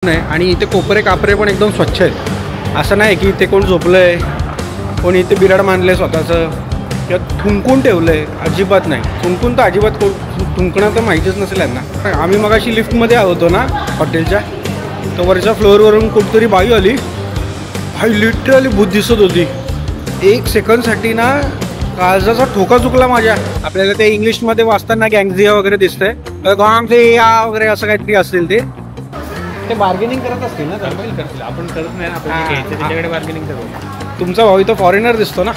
आहे आणि इथे कोपरे कापरे पण एकदम स्वच्छ आहेत. असं नाही की इथे कोण झोपलंय, कोणी इथे बिराड मानलंय स्वतःचं किंवा थुंकून ठेवलंय. अजिबात नाही. थुंकून तर अजिबात थुंकणं तर माहितीच नसेल यांना. आम्ही मगाशी लिफ्टमध्ये होतो ना हॉटेलच्या, तर वरच्या फ्लोअरवरून कुठतरी बाई आली. भाई लिटरली भूत दिसत होती. 1 सेकंडसाठी ना काळजाचा ठोका चुकला माझ्या. आपल्याला ते इंग्लिशमध्ये वाचताना गँगझिया वगैरे दिसतंय, गॉंगझिया वगैरे असं काहीतरी असतील. ते बार्गेनिंग करत असतील ना, करतील. आपण करत नाही, आपण त्याच्याकडे बार्गेनिंग करू. तुमचा भाऊ तो फॉरेनर दिसतो ना,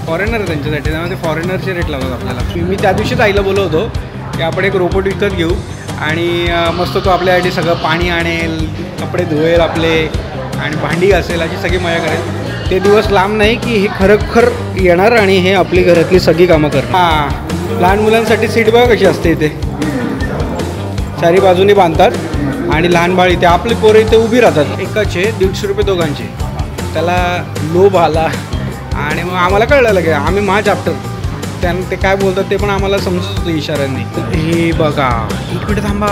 फॉरेनर त्यांच्यासाठी, त्यामुळे ते फॉरेनरचे रेट लावतात आपल्याला. मी त्या दिवशीच आईला बोलवतो की आपण एक रोबोट विकत घेऊ आणि मस्त तो आपल्यासाठी सगळं पाणी आणेल, कपडे धुवेल आपले आणि भांडी घासेल, अशी सगळी मजा करेल. ते दिवस लांब नाही की हे खरोखर येणार आणि हे आपली घरातली सगळी कामं करणार. हां, लहान मुलांसाठी सीट बघा कशी असते. इथे चारी बाजूनी बांधतात आणि लहान बाळ इथे, आपली पोरं इथे उभी राहतात. एकाचे 150 रुपये दोघांचे. त्याला लोभ आला आणि मग आम्हाला कळलं की आम्ही माझ आफ्टर त्यानं ते काय बोलतात ते पण आम्हाला समजत होतं इशाऱ्यांनी. हे बघा, 1 मिनिट थांबा.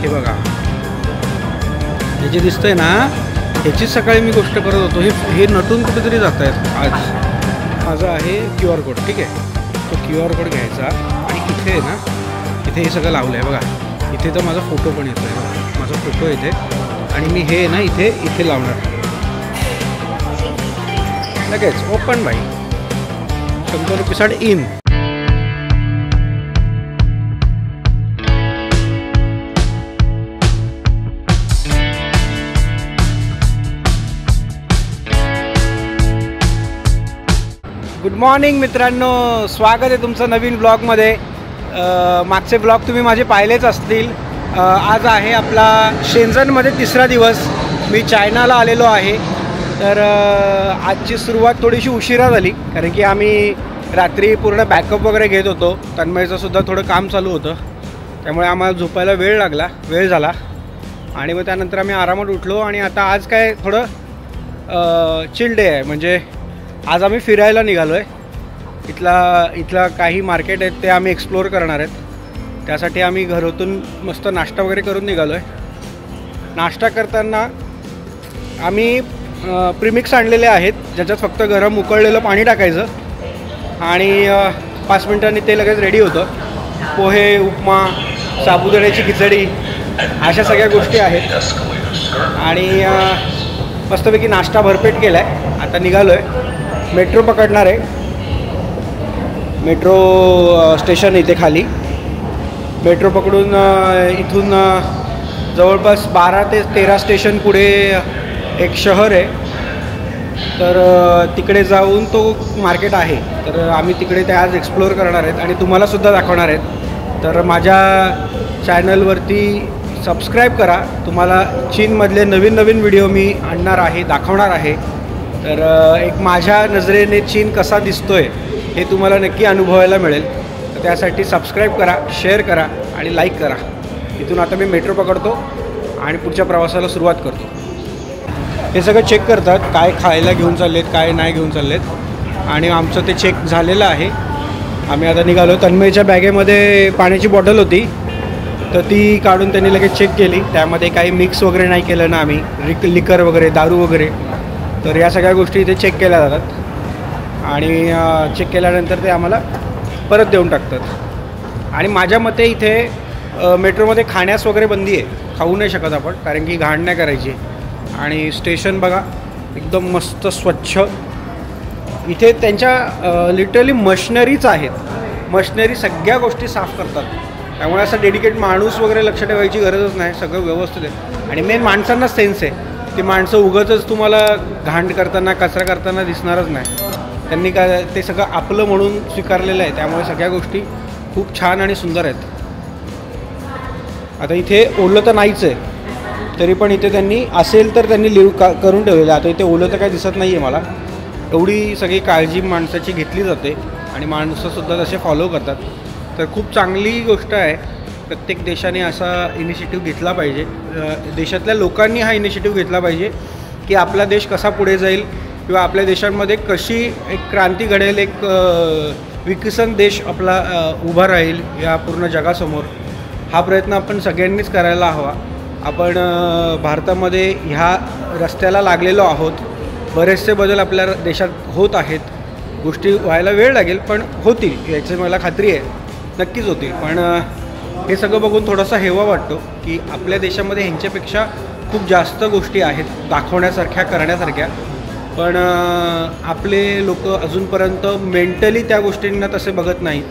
हे बघा, हे जे दिसतंय ना, ह्याचीच सकाळी मी गोष्ट करत होतो. हे नटून कुठेतरी जात आहेत आज. माझा आहे QR कोड, ठीक आहे. तो QR कोड घ्यायचा आणि इथे आहे ना, इथे हे सगळं लावलं आहे बघा. इथे तर माझा फोटो पण येतो आहे, माझा फोटो येते आणि मी हे ना इथे लावणार. लगेच ओपन बाई, 100 रुपये इन. गुड मॉर्निंग मित्रांनो, स्वागत आहे तुमचं नवीन ब्लॉगमध्ये. मागचे ब्लॉग तुम्ही माझे पाहिलेच असतील. आज आहे आपला शेंझनमध्ये 3रा दिवस. मी चायनाला आलेलो आहे. तर आजची सुरुवात थोडीशी उशिरा झाली कारण की आम्ही रात्री पूर्ण बॅकअप वगैरे घेत होतो. तन्मयचंसुद्धा थोडं काम चालू होतं, त्यामुळे आम्हाला झोपायला वेळ झाला आणि मग त्यानंतर आम्ही आरामात उठलो. आणि आता आज काय थोडं चिल डे आहे, म्हणजे आज आम्ही फिरायला निघालो आहे. इथला काही मार्केट आहेत ते आम्ही एक्सप्लोअर करणार आहेत. त्यासाठी आम्ही घरातून मस्त नाश्ता वगैरे करून निघालो आहे. नाश्ता करताना आम्ही प्रीमिक्स आणलेले आहेत, ज्याच्यात फक्त गरम उकळलेलं पाणी टाकायचं आणि 5 मिनिटांनी ते लगेच रेडी होतं. पोहे, उपमा, साबुदाण्याची खिचडी, अशा सगळ्या गोष्टी आहेत. आणि मस्तपैकी नाश्ता भरपेट केला आहे. आता निघालो आहे, मेट्रो पकडणार आहे. मेट्रो स्टेशन इथे खाली. मेट्रो पकडून इथून जवळपास 12 ते 13 स्टेशन पुढे एक शहर आहे, तर तिकडे जाऊन तो मार्केट आहे. तर आम्ही तिकडे ते आज एक्सप्लोअर करणार आहेत आणि तुम्हालासुद्धा दाखवणार आहेत. तर माझ्या चॅनलवरती सबस्क्राईब करा. तुम्हाला चीनमधले नवीन व्हिडिओ मी आणणार आहे, दाखवणार आहे. तर एक माझ्या नजरेने चीन कसा दिसतोय हे तुम्हाला नक्की अनुभवायला मिळेल. तर त्यासाठी सबस्क्राईब करा, शेअर करा आणि लाईक करा. इथून आता मी मेट्रो पकडतो आणि पुढच्या प्रवासाला सुरुवात करतो. हे सगळं चेक करतात, काय खायला घेऊन चाललेत, काय नाही घेऊन चाललेत. आणि आमचं ते चेक झालेलं आहे. आम्ही आता निघालो. तन्मयच्या बॅगेमध्ये पाण्याची बॉटल होती, तर ती काढून त्यांनी लगेच चेक केली. त्यामध्ये काही मिक्स वगैरे नाही केलं ना आम्ही, लिकर वगैरे, दारू वगैरे. तर या सगळ्या गोष्टी इथे चेक केल्या जातात आणि चेक केल्यानंतर ते आम्हाला परत देऊन टाकतात. आणि माझ्या मते इथे मेट्रोमध्ये खाण्यास वगैरे बंदी आहे, खाऊ नाही शकत आपण, कारण की घाण नाही करायची. आणि स्टेशन बघा एकदम मस्त स्वच्छ. इथे त्यांच्या लिटरली मशिनरीच आहेत. मशिनरी सगळ्या गोष्टी साफ करतात, त्यामुळे असं डेडिकेट माणूस वगैरे लक्ष ठेवायची गरजच नाही. सगळं व्यवस्थित आहे. आणि मेन माणसांनाच सेन्स आहे. ती माणसं उगाचच तुम्हाला घाण करताना, कचरा करताना दिसणारच नाही. त्यांनी काय ते सगळं आपलं म्हणून स्वीकारलेलं आहे, त्यामुळे सगळ्या गोष्टी खूप छान आणि सुंदर आहेत. आता इथे ओलं तर नाहीच आहे, तरी पण इथे त्यांनी असेल तर त्यांनी करून ठेवलेलं आहे. आता इथे ओलं तर काही दिसत नाही आहे मला. एवढी सगळी काळजी माणसाची घेतली जाते आणि माणसंसुद्धा तसे फॉलो करतात. तर खूप चांगली गोष्ट आहे. प्रत्येक देशाने असा इनिशिएटिव्ह घेतला पाहिजे. देशातल्या लोकांनी हा इनिशिएटिव्ह घेतला पाहिजे की आपला देश कसा पुढे जाईल किंवा आपल्या देशांमध्ये कशी एक क्रांती घडेल, एक विकसन देश आपला उभा राहील या पूर्ण जगासमोर. हा प्रयत्न आपण सगळ्यांनीच करायला हवा. आपण भारतामध्ये ह्या रस्त्याला लागलेलो आहोत. बरेचसे बदल आपल्या देशात होत आहेत. गोष्टी व्हायला वेळ लागेल पण होतील याची मला खात्री आहे, नक्कीच होतील. पण हे सगळं बघून थोडासा हेवा वाटतो की आपल्या देशामध्ये ह्यांच्यापेक्षा खूप जास्त गोष्टी आहेत दाखवण्यासारख्या, करण्यासारख्या. पण आपले लोक अजूनपर्यंत मेंटली त्या गोष्टींना तसे बघत नाहीत.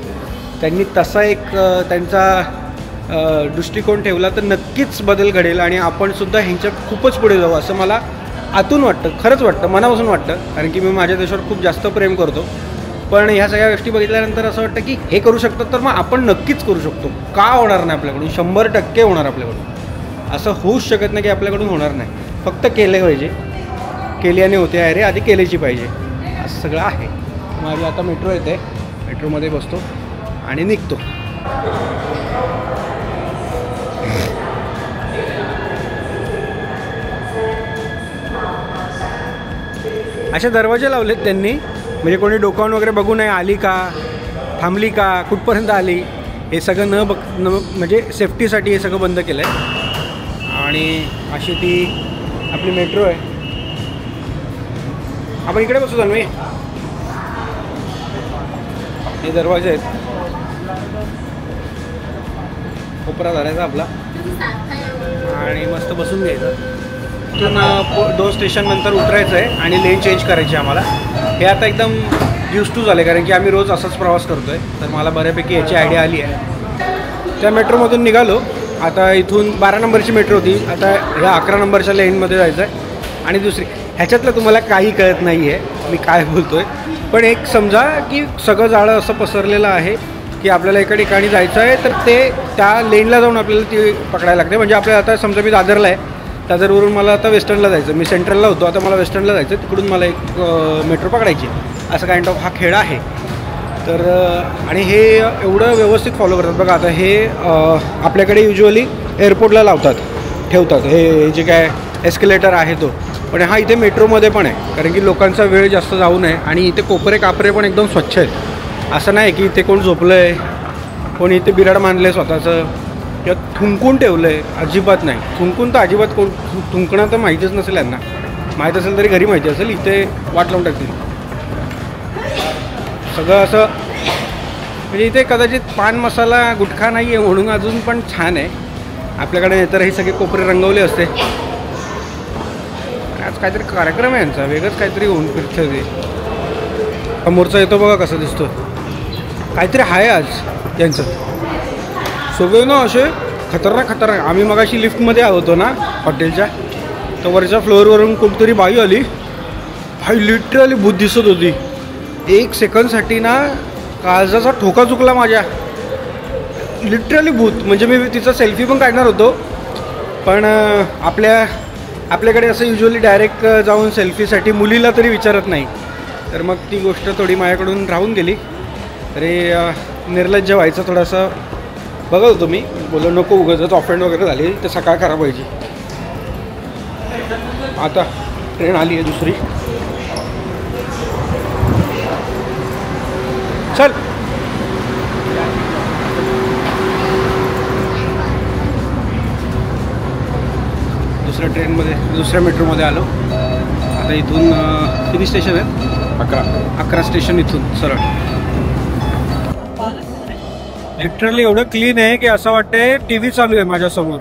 त्यांनी तसा एक त्यांचा दृष्टिकोन ठेवला तर नक्कीच बदल घडेल आणि आपणसुद्धा ह्यांच्या खूपच पुढे जाऊ असं मला आतून वाटतं, खरंच वाटतं, मनापासून वाटतं. कारण की मी माझ्या देशावर खूप जास्त प्रेम करतो. पण ह्या सगळ्या गोष्टी बघितल्यानंतर असं वाटतं की हे करू शकतात तर मग आपण नक्कीच करू शकतो. का होणार नाही आपल्याकडून? 100% होणार आपल्याकडून. असं होऊच शकत नाही की आपल्याकडून होणार नाही. फक्त केले पाहिजे. केल्याने होते आहे रे, आधी केल्याची पाहिजे, असं सगळं आहे. माझी आता मेट्रो येते, मेट्रोमध्ये बसतो आणि निघतो. असे दरवाजे लावलेत त्यांनी, म्हणजे कोणी डोकावून वगैरे बघू नये आली का, थांबली का, कुठपर्यंत आली, हे सगळं म्हणजे सेफ्टीसाठी हे सगळं बंद केलं आहे. आणि अशी ती आपली मेट्रो आहे. आपण इकडे बसू जाणवे, हे दरवाजे आहेत. कोपरा धरायचा आपला आणि मस्त बसून घ्यायचं. तिथून 2 स्टेशननंतर उतरायचं आहे आणि लेन चेंज करायची आम्हाला. हे आता एकदम यूज टू झाले कारण की आम्ही रोज असाच प्रवास करतो आहे, तर मला बऱ्यापैकी याची आयडिया आली आहे. त्या मेट्रोमधून निघालो. आता इथून 12 नंबरची मेट्रो होती, आता ह्या 11 नंबरच्या लेनमध्ये जायचं आहे. आणि दुसरी ह्याच्यातलं तुम्हाला काही कळत नाही आहे मी काय बोलतो आहे, पण एक समजा की सगळं जाळं असं पसरलेलं आहे की आपल्याला एका ठिकाणी जायचं आहे तर ते त्या लेनला जाऊन आपल्याला ती पकडायला लागते. म्हणजे आपल्याला आता समजा मी दादरला आहे, दादरवरून मला आता वेस्टर्नला जायचं, मी सेंट्रलला होतो, आता मला वेस्टर्नला जायचं, तिकडून मला एक मेट्रो पकडायची. असं काइंड ऑफ हा खेळ आहे. तर आणि हे एवढं व्यवस्थित फॉलो करतात बघा. आता हे आपल्याकडे युज्युअली एअरपोर्टला लावतात, ठेवतात हे जे काय एस्केलेटर आहे तो, पण हा इथे मेट्रोमध्ये पण आहे कारण की लोकांचा वेळ जास्त जाऊ नये. आणि इथे कोपरे कापरे पण एकदम स्वच्छ आहेत. असं नाही की इथे कोण झोपलं आहे, कोणी इथे बिराड मानलं आहे स्वतःचं किंवा थुंकून ठेवलं आहे, अजिबात नाही. थुंकून तर अजिबात कोण थुंकणं तर माहितीच नसेल यांना. माहीत असेल तरी घरी माहिती असेल, इथे वाट लावून टाकतील सगळं. असं म्हणजे इथे कदाचित पान मसाला गुटखा नाही आहे म्हणून अजून पण छान आहे. आपल्याकडे तर हे सगळे कोपरे रंगवले असते. आज काहीतरी कार्यक्रम आहे यांचा, वेगळंच काहीतरी होऊन फिरतं. ते समोरचा येतो बघा कसा दिसतो, काहीतरी आहे आज यांचं. सगळे ना असे खतरनाक. आम्ही मगाशी लिफ्टमध्ये होतो ना हॉटेलच्या, तर वरच्या फ्लोअरवरून कुठतरी बाई आली. बाई लिटरली भूत दिसत होती. 1 सेकंडसाठी ना काळजाचा ठोका चुकला माझ्या, लिटरली भूत. म्हणजे मी तिचा सेल्फी पण काढणार होतो, पण आपल्याकडे असं युज्युअली डायरेक्ट जाऊन सेल्फीसाठी मुलीला तरी विचारत नाही, तर मग ती गोष्ट थोडी माझ्याकडून राहून गेली. तरी निर्लज्ज व्हायचं थोडंसं बघत होतो मी, बोललो नको उगाच ऑफेंड वगैरे झाली तर सकाळ खराब व्हायची. आता ट्रेन आली आहे दुसरी, चल. दुसऱ्या ट्रेनमध्ये, दुसऱ्या मेट्रोमध्ये आलो. आता इथून किती स्टेशन आहेत? 11 स्टेशन इथून सरळ. लिटरली एवढं क्लीन आहे की असं वाटतंय TV चालू आहे माझ्यासमोर.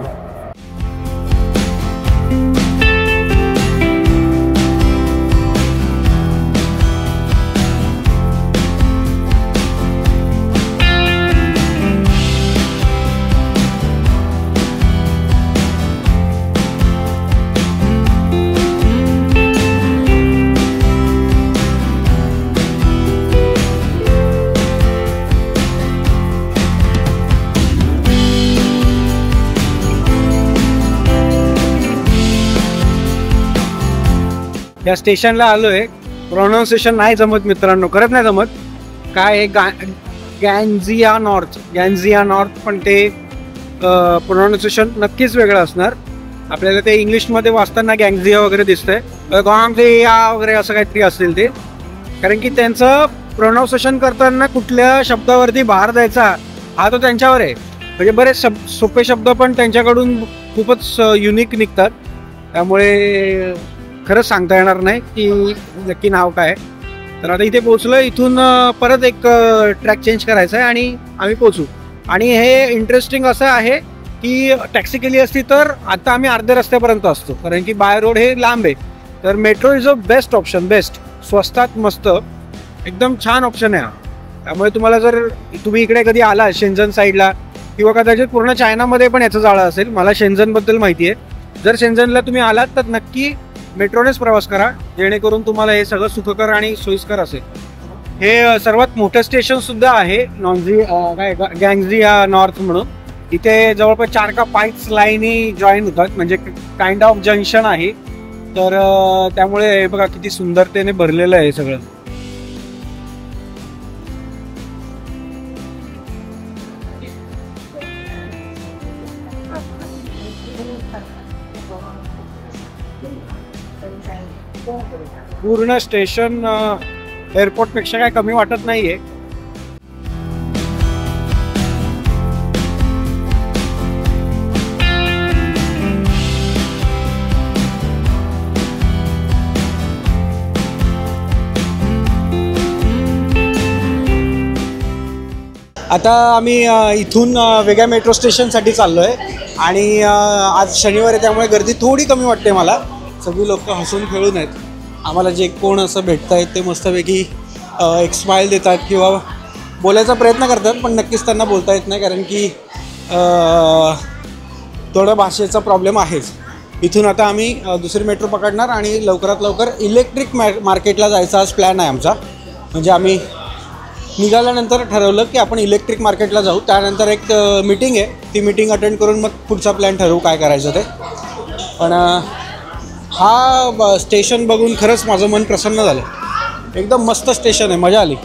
या स्टेशनला आलो आहे. प्रोनाऊन्सिएशन नाही जमत मित्रांनो, खरंच नाही जमत. काय आहे गॅन्झिया नॉर्थ, पण ते प्रोनाऊन्सिएशन नक्कीच वेगळं असणार. आपल्याला ते इंग्लिशमध्ये वाचताना गँगझिया वगैरे दिसतंय, गॉंगझिया वगैरे असं काहीतरी असतील ते. कारण की त्यांचं प्रोनाऊन्सिएशन करताना कुठल्या शब्दावरती भार द्यायचा हा तो त्यांच्यावर आहे. म्हणजे बरेच सोपे शब्द पण त्यांच्याकडून खूपच युनिक निघतात. त्यामुळे खरंच सांगता येणार नाही की नक्की नाव काय. तर आता इथे पोहोचलो. इथून परत एक ट्रॅक चेंज करायचा आहे आणि आम्ही पोहोचू. आणि हे इंटरेस्टिंग असं आहे की टॅक्सी केली असती तर आता आम्ही अर्ध्या रस्त्यापर्यंत असतो, कारण की बाय रोड हे लांब आहे. तर metro is a best option. Best, स्वस्तात मस्त, एकदम छान ऑप्शन आहे हा. त्यामुळे तुम्हाला जर तुम्ही इकडे कधी आला शेंजन साईडला किंवा कदाचित पूर्ण चायनामध्ये पण याचं जाळं असेल, मला शेंजनबद्दल माहिती आहे. जर शेंजनला तुम्ही आलात तर नक्की मेट्रोनेच प्रवास करा, जेणेकरून तुम्हाला हे सगळं सुखकर आणि सोयीस्कर असेल. हे सर्वात मोठं स्टेशन सुद्धा आहे गँगझिया नॉर्थ म्हणून. इथे जवळपास 4 का 5 लाईनी जॉईन होतात, म्हणजे काइंड ऑफ जंक्शन आहे. तर त्यामुळे बघा किती सुंदरतेने भरलेलं आहे सगळं. पूर्ण स्टेशन एअरपोर्ट पेक्षा काय कमी वाटत नाहीये. आता आम्ही इथून वेगळ्या मेट्रो स्टेशनसाठी चाललो आहे आणि आज शनिवार आहे त्यामुळे गर्दी थोडी कमी वाटते मला. सगळी लोक हसून खेळून आहेत. आम्हाला जे कोण असं भेटत आहेत ते मस्तपैकी एक स्माईल देतात किंवा बोलायचा प्रयत्न करतात, पण नक्कीच त्यांना बोलता येत नाही कारण की थोडा भाषेचा प्रॉब्लेम आहेच. इथून आता आम्ही दुसरी मेट्रो पकडणार आणि लवकरात लवकर इलेक्ट्रिक मार्केटला जायचा आज प्लॅन आहे आमचा. म्हणजे आम्ही निघाल्यानंतर ठरवलं की आपण इलेक्ट्रिक मार्केटला जाऊ. त्यानंतर एक मीटिंग आहे, ती मीटिंग अटेंड करून मग पुढचा प्लॅन ठरवू काय करायचं ते. पण हा स्टेशन बघून खरंच माझं मन प्रसन्न झालं. एकदम मस्त स्टेशन आहे, मजा आली.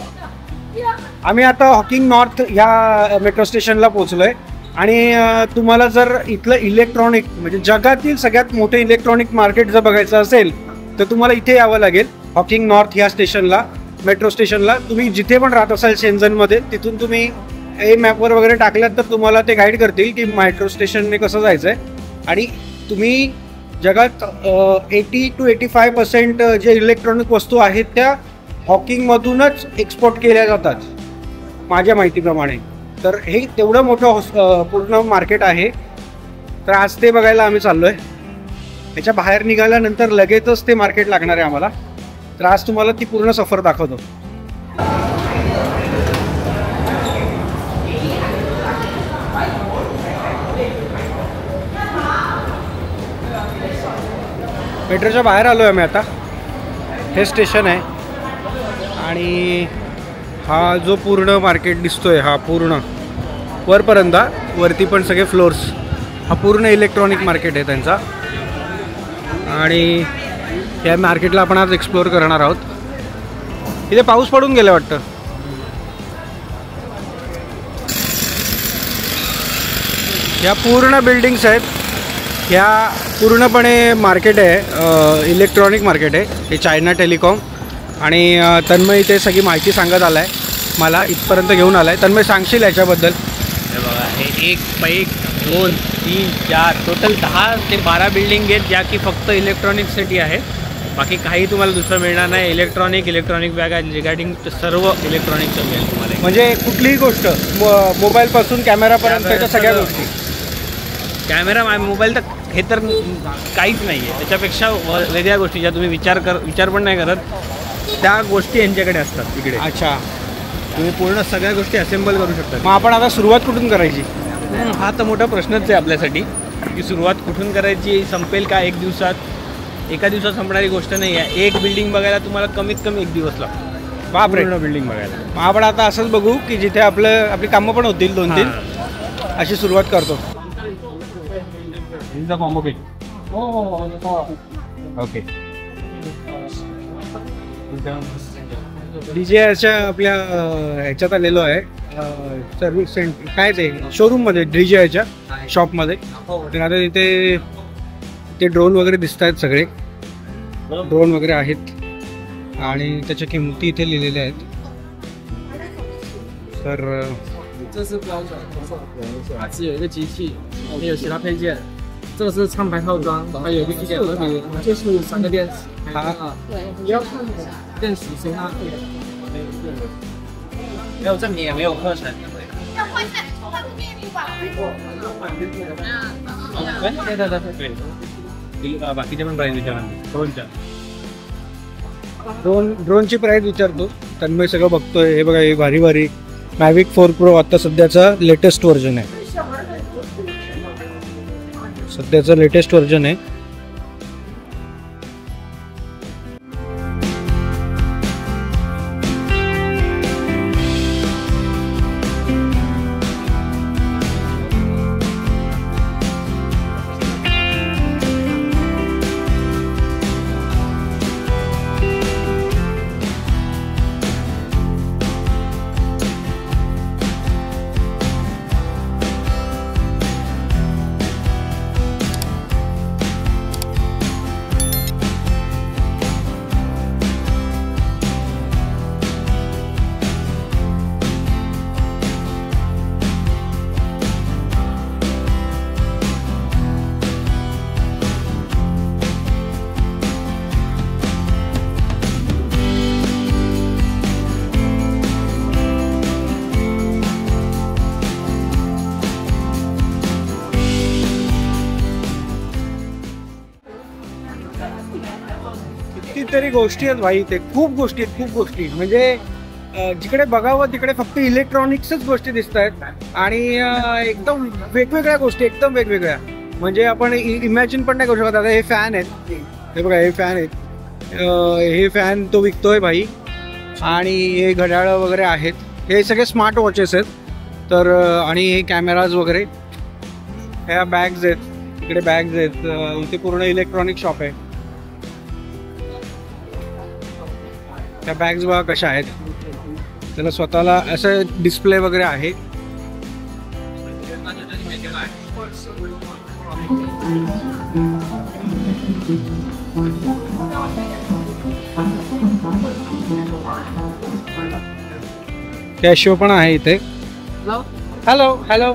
आम्ही आता हॉकिंग नॉर्थ या मेट्रो स्टेशनला पोहोचलो आहे आणि तुम्हाला जर इथलं इलेक्ट्रॉनिक म्हणजे जगातील सगळ्यात मोठे इलेक्ट्रॉनिक मार्केट जर बघायचं असेल तर तुम्हाला इथे यावं लागेल, हॉकिंग नॉर्थ ह्या स्टेशनला, मेट्रो स्टेशनला. तुम्ही जिथे पण राहत असाल शेंजनमध्ये, तिथून तुम्ही मॅपवर वगैरे टाकल्यात तर तुम्हाला ते गाईड करतील की मेट्रो स्टेशनने कसं जायचं आहे. आणि तुम्ही जगात 80 to 85% जे इलेक्ट्रॉनिक वस्तू आहेत त्या हॉकिंगमधूनच एक्सपोर्ट केल्या जातात माझ्या माहितीप्रमाणे. तर हे तेवढं मोठं पूर्ण मार्केट आहे. तर आज ते बघायला आम्ही चाललो आहे. त्याच्या बाहेर निघाल्यानंतर लगेचच ते मार्केट लागणार आहे आम्हाला. तर आज तुम्हाला ती पूर्ण सफर दाखवतो. मेट्रोच्या बाहेर आलो आहे आम्ही आता. हे स्टेशन आहे आणि हा जो पूर्ण मार्केट दिसतोय हा पूर्ण वरपर्यंत, वरती पण सगळे फ्लोर्स, हा पूर्ण इलेक्ट्रॉनिक मार्केट आहे त्यांचा. आणि या मार्केटला आपण आज एक्सप्लोअर करणार आहोत. इथे पाऊस पडून गेला वाटतं. या पूर्ण बिल्डिंग्स आहेत, ह्या पूर्णपणे मार्केट आहे, इलेक्ट्रॉनिक मार्केट आहे. हे चायना टेलिकॉम. आणि तन्मय इथे सगळी माहिती सांगत आला आहे, मला इथपर्यंत घेऊन आला आहे. तन्मय सांगशील याच्याबद्दल? हे बघा, हे 1, 2, 3, 4 टोटल 10 ते 12 बिल्डिंग आहेत ज्या की फक्त इलेक्ट्रॉनिक्ससाठी आहे. बाकी काही तुम्हाला दुसरं मिळणार नाही. इलेक्ट्रॉनिक बॅग रिगार्डिंग सर्व इलेक्ट्रॉनिकचं मिळेल तुम्हाला. म्हणजे कुठलीही गोष्ट, मोबाईलपासून कॅमेरापर्यंत सगळ्या गोष्टी. कॅमेरा मोबाईल तर हे तर काहीच नाही आहे. त्याच्यापेक्षा वेगळ्या गोष्टी ज्या तुम्ही विचार पण नाही करत त्या गोष्टी यांच्याकडे असतात इकडे. अच्छा, तुम्ही पूर्ण सगळ्या गोष्टी असेंबल करू शकता. मग आपण आता सुरुवात कुठून करायची? हा तर मोठा प्रश्नच आहे आपल्यासाठी की सुरुवात कुठून करायची. संपेल का एका दिवसात संपणारी गोष्ट नाही आहे. एक बिल्डिंग बघायला तुम्हाला कमीत कमी 1 दिवस लागतो. बापरे, पूर्ण बिल्डिंग बघायला. मग आपण आता असंच बघू की जिथे आपली कामं पण होतील 2-3, अशी सुरुवात करतो. ओके. डीजेच्या आपल्या ह्याच्यात आलेलो आहे, सर्व्हिस सेंटर काय ते शोरूममध्ये, डीजेच्या शॉपमध्ये. तर आता तिथे ते ड्रोन वगैरे दिसत आहेत, सगळे ड्रोन वगैरे आहेत आणि त्याच्या किमती इथे लिहिलेल्या आहेत. तर 这是标准，它只有一个机器，没有其他配件。这个是唱牌套装，然后有一个一点特别，就是3个电池，你要看电池收纳。没有证明也没有课程。要换下换面部吧。बाकीचे पण प्राईस विचारा ड्रोनच्या. ड्रोनची प्राईस विचारतो. तन्मय सगळं बघतोय. हे बघा, हे भारी भारी मॅविक 4 Pro आता सध्याचा लेटेस्ट व्हर्जन आहे. सध्याचं लेटेस्ट व्हर्जन आहे. कितीतरी गोष्टी आहेत भाई. ते खूप गोष्टी आहेत, खूप गोष्टी. म्हणजे जिकडे बघावं तिकडे फक्त इलेक्ट्रॉनिक्सच गोष्टी दिसत आहेत आणि एकदम वेगवेगळ्या गोष्टी, एकदम वेगवेगळ्या. म्हणजे आपण इमॅजिन पण नाही करू शकत. आता हे फॅन आहेत, हे बघा, हे फॅन आहेत. हे फॅन तो विकतोय भाई. आणि हे घड्याळं वगैरे आहेत. हे सगळे स्मार्ट वॉचेस आहेत. तर आणि हे कॅमेराज वगैरे, ह्या बॅग्स आहेत, इकडे बॅग्स आहेत. इथे पूर्ण इलेक्ट्रॉनिक शॉप आहे. त्या बॅग्स बघा कशा आहेत. त्याला स्वतःला असं डिस्प्ले वगैरे आहे. कॅशिओ पण आहे इथे. Hello hello.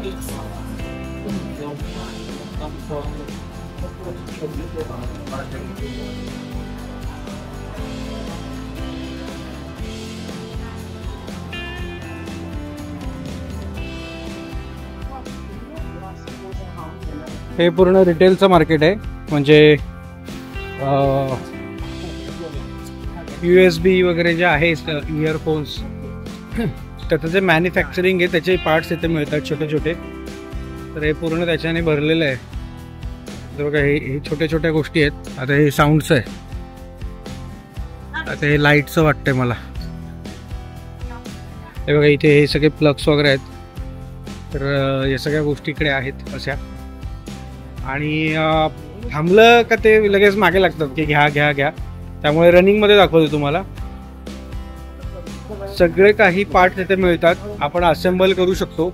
हे पूर्ण रिटेलचं मार्केट आहे. म्हणजे USB वगैरे जे आहे, इयरफोन्स, त्याचं जे मॅन्युफॅक्चरिंग आहे त्याचे पार्ट्स इथे मिळतात छोटे छोटे. तर हे पूर्ण त्याच्याने भरलेलं आहे. तर बघा, हे छोट्या छोट्या गोष्टी आहेत. आता हे साऊंडचं आहे. आता हे लाईटचं वाटतंय मला. हे बघा, इथे हे सगळे प्लग्स वगैरे आहेत. तर या सगळ्या गोष्टी इकडे आहेत अशा. आणि थांबलं का ते लगेच मागे लागतात की घ्या घ्या घ्या. त्यामुळे रनिंगमध्ये दाखवतो तुम्हाला. सगळे काही पार्ट तिथे मिळतात. आपण असेंबल करू शकतो.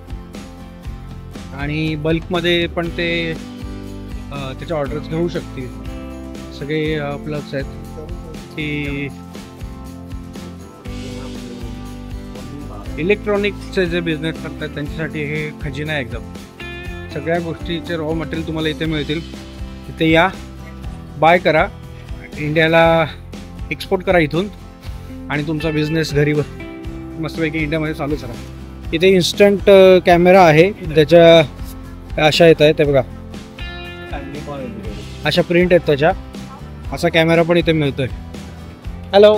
आणि बल्कमध्ये पण ते त्याच्या ऑर्डर्स घेऊ शकतील. सगळे प्लग्स आहेत की इलेक्ट्रॉनिक्सचे जे बिझनेस करतात त्यांच्यासाठी हे खजिना आहे एकदम. सगळ्या गोष्टीचे रॉ मटेरियल तुम्हाला इथे मिळतील. इथे या, बाय करा, इंडियाला एक्सपोर्ट करा इथून आणि तुमचा बिझनेस घरी मस्तपैकी इंडियामध्ये चालू करा. इथे इन्स्टंट कॅमेरा आहे. त्याच्या अशा येत आहेत, ते बघा, अशा प्रिंट आहेत त्याच्या. असा कॅमेरा पण इथे मिळतोय. Hello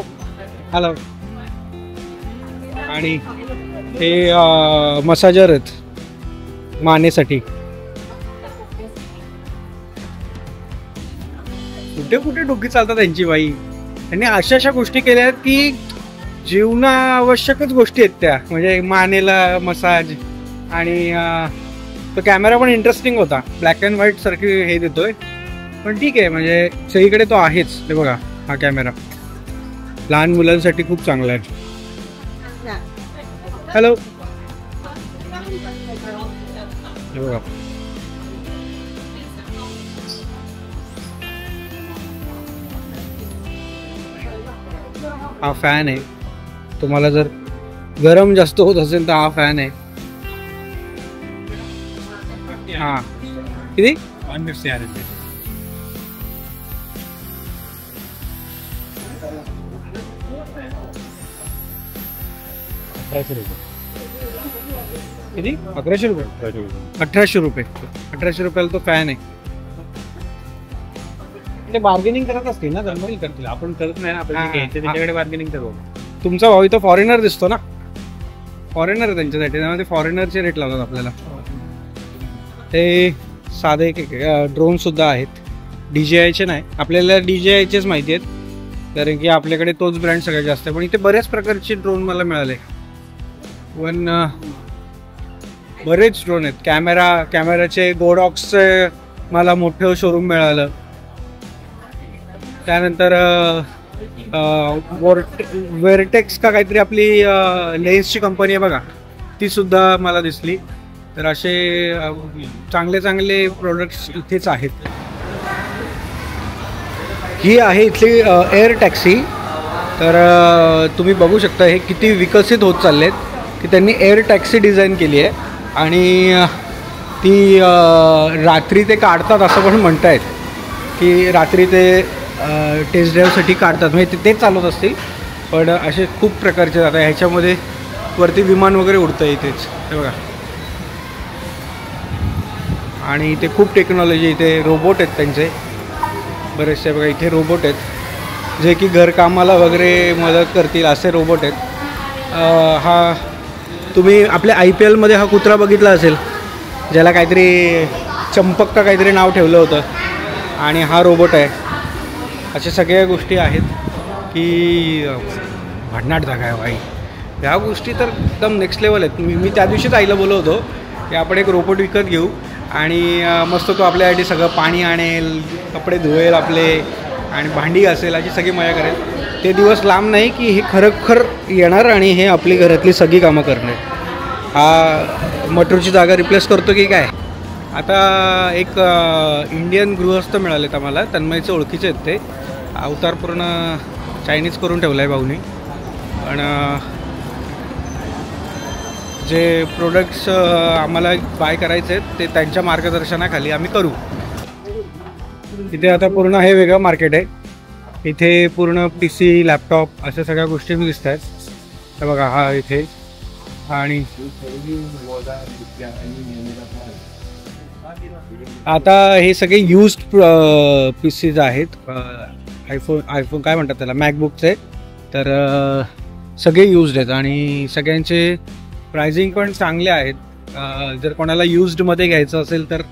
hello. आणि हे मसाजर आहेत मानेसाठी. कुठे कुठे डोकी चालतात त्यांची बाई. त्यांनी अशा अशा गोष्टी केल्या आहेत की जीवनावश्यकच गोष्टी आहेत त्या. म्हणजे मानेला मसाज. आणि तो कॅमेरा पण इंटरेस्टिंग होता. ब्लॅक अँड व्हाईट सारखी हे देतोय. पण ठीक आहे, म्हणजे सगळीकडे तो आहेच. हे बघा, हा कॅमेरा लहान मुलांसाठी खूप चांगला आहे. हॅलो. हे बघा, हा फॅन आहे. तुम्हाला जर गरम जास्त होत असेल तर हा फॅन आहे. हां किती 150 आ रहे थे. किती 1100 रुपये 1800 रुपये 1800 रुपयाला तो फॅन आहे. ते बार्गेनिंग करत असतील ना, दरमोल करतील. आपण करत नाही ना, आपण हां, जे घ्यायचं त्याच्याकडे बार्गेनिंग करू. तुमचा भाऊ इथं फॉरेनर दिसतो ना, फॉरेनर आहे त्यांच्यासाठी, त्यामुळे ते फॉरेनरचे रेट लावतात आपल्याला. ते साधे ड्रोन सुद्धा आहेत, DJIचे नाही. आपल्याला DJIचेच माहिती आहेत कारण की आपल्याकडे तोच ब्रँड सगळ्यात जास्त आहे. पण इथे बऱ्याच प्रकारचे ड्रोन मला मिळाले. पण बरेच ड्रोन आहेत. कॅमेराचे गोडॉक्सचे मला मोठं शोरूम मिळालं. त्यानंतर वेरटेक्स का काहीतरी आपली लेन्सची कंपनी आहे बघा, ती सुद्धा मला दिसली. तर असे चांगले चांगले प्रोडक्ट्स इथेच आहेत. ही आहे इथली एअर टॅक्सी. तर तुम्ही बघू शकता हे किती विकसित होत चाललेत की त्यांनी एअर टॅक्सी डिझाईन केली आहे आणि ती रात्री ते काढतात असं पण म्हणतायत की रात्री ते टेस्ट ड्राईव्हसाठी काढतात, म्हणजे ते चालवत असतील. पण असे खूप प्रकारचे जातात. ह्याच्यामध्ये वरती विमान वगैरे उडतं इथेच, हे बघा. आणि इथे खूप टेक्नॉलॉजी, इथे रोबोट आहेत त्यांचे बरेचसे बघा. इथे रोबोट आहेत जे की घरकामाला वगैरे मदत करतील असे रोबोट आहेत. हा तुम्ही आपल्या IPLमध्ये हा कुत्रा बघितला असेल ज्याला काहीतरी चंपक का काहीतरी नाव ठेवलं होतं, आणि हा रोबोट आहे. अशा सगळ्या गोष्टी आहेत की भन्नाट जागा आहे भाई. ह्या गोष्टी तर एकदम नेक्स्ट लेवल आहेत. मी त्या दिवशीच आईला बोललो होतो की आपण एक रोबोट विकत घेऊ आणि मस्त तो आपल्यासाठी सगळं पाणी आणेल, कपडे धुवेल आपले आणि भांडी घासेल, अशी सगळी मजा करेल. ते दिवस लांब नाही की हे खरोखर येणार आणि हे आपली घरातली सगळी कामं करणार. हा मटरूची जागा रिप्लेस करतो की काय. आता एक इंडियन गृहस्थ मिळालेत आम्हाला, तन्मयचे ओळखीचे आहेत. ते अवतार पूर्ण चायनीज करून ठेवला आहे भाऊनी. पण जे प्रोडक्ट्स आम्हाला बाय करायचे आहेत ते त्यांच्या मार्गदर्शनाखाली आम्ही करू. इथे आता पूर्ण हे वेगळं मार्केट आहे. इथे पूर्ण PC, लॅपटॉप अशा सगळ्या गोष्टी दिसत आहेत. तर बघा हा इथे. आणि आता हे सगळे युज्ड PCs आहेत. आयफोन काय म्हणतात त्याला, मॅकबुकचे. तर सगळे युज्ड आहेत आणि सगळ्यांचे प्राइसिंग पण चांगले आहेत. जर कोणाला युज्डमध्ये घ्यायचं असेल तर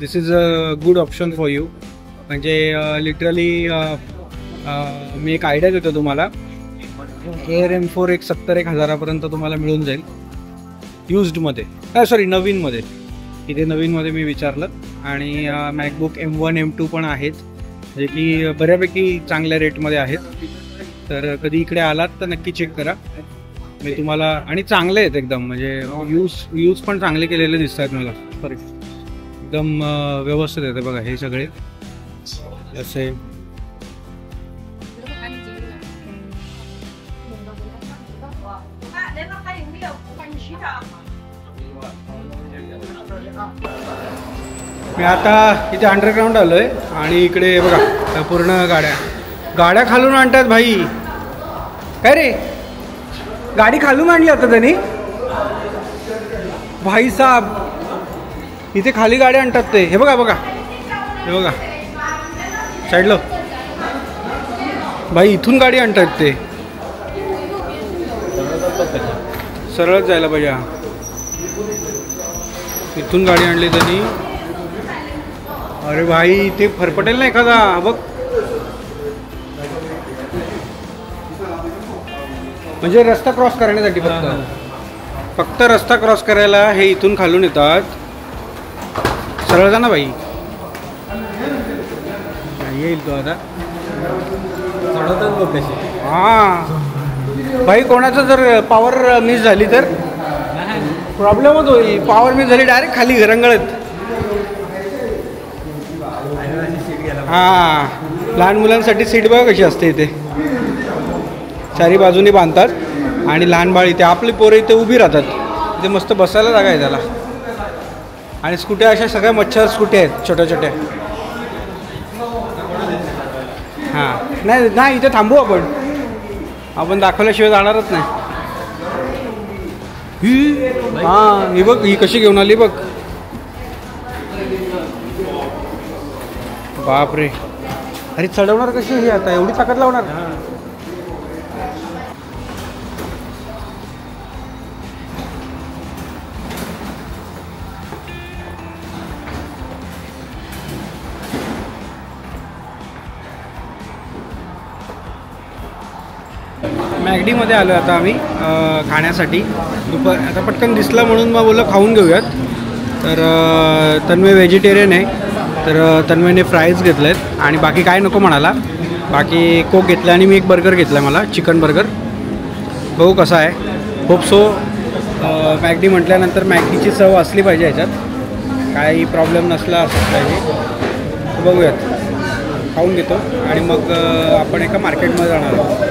this is a good option for you. म्हणजे लिटरली मी एक आयडिया देतो तुम्हाला. Air M4 एक 70,000-1,000पर्यंत तुम्हाला मिळून जाईल युज्डमध्ये, सॉरी नवीनमध्ये. इथे नवीनमध्ये मी विचारलं. आणि मॅकबुक M1 M2 पण आहेत जे की बऱ्यापैकी चांगल्या रेटमध्ये आहेत. तर कधी इकडे आलात तर नक्की चेक करा. मी तुम्हाला, आणि चांगले आहेत एकदम, म्हणजे यूज पण चांगले केलेले दिसत आहेत मला. सॉरी एकदम व्यवस्थित येते बघा हे सगळे असे. मी आता इथे अंडरग्राऊंड आलो आहे आणि इकडे बघा पूर्ण गाड्या खालून आणतात भाई. काय रे, गाडी खालून आणली आता त्यांनी भाई साहब. इथे खाली गाड्या आणतात ते. हे बघा हे बघा साईडला भाई, इथून गाडी आणतात ते. सरळच जायला पाहिजे. इथून गाडी आणली त्यांनी. अरे भाई ते फरफटेल ना एखादा. बघ म्हणजे रस्ता क्रॉस करण्यासाठी फक्त रस्ता क्रॉस करायला हे इथून खालून येतात. सरळ जा ना भाई. येईल तो आता. हां भाई, कोणाचं जर पॉवर मिस झाली तर प्रॉब्लेमच होईल. पॉवर मिस झाली डायरेक्ट खाली रंगळत. हां, लहान मुलांसाठी सीट बघा कशी असते. इथे चारी बाजूनी बांधतात आणि लहान बाळ इथे, आपली पोरं इथे उभी राहतात. इथे मस्त बसायला जागा आहे त्याला. आणि स्कूट्या अशा सगळ्या मच्छर स्कूट्या आहेत छोट्या छोट्या. हां नाही नाही इथे थांबू आपण दाखवल्याशिवाय जाणारच नाही. ही हां ही बघ ही कशी घेऊन आली बघ. बापरे अरे चढवणार कशी ही आता एवढी ताकद लावणार. मॅगडीमध्ये आलो आता आम्ही खाण्यासाठी. आता पटकन दिसला म्हणून मग बोललं खाऊन घेऊयात. तर तन्मय व्हेजिटेरियन आहे तर तन्मयने फ्राईज घेतले आहेत आणि बाकी काय नको म्हणाला. बाकी कोक घेतला आणि मी एक बर्गर घेतला आहे मला चिकन बर्गर. बघू कसा आहे. होप सो मॅगडी म्हटल्यानंतर मॅगडीची चव असली पाहिजे ह्याच्यात काही प्रॉब्लेम नसला असं पाहिजे. बघूयात खाऊन घेतो आणि मग आपण एका मार्केटमध्ये जाणार आहोत.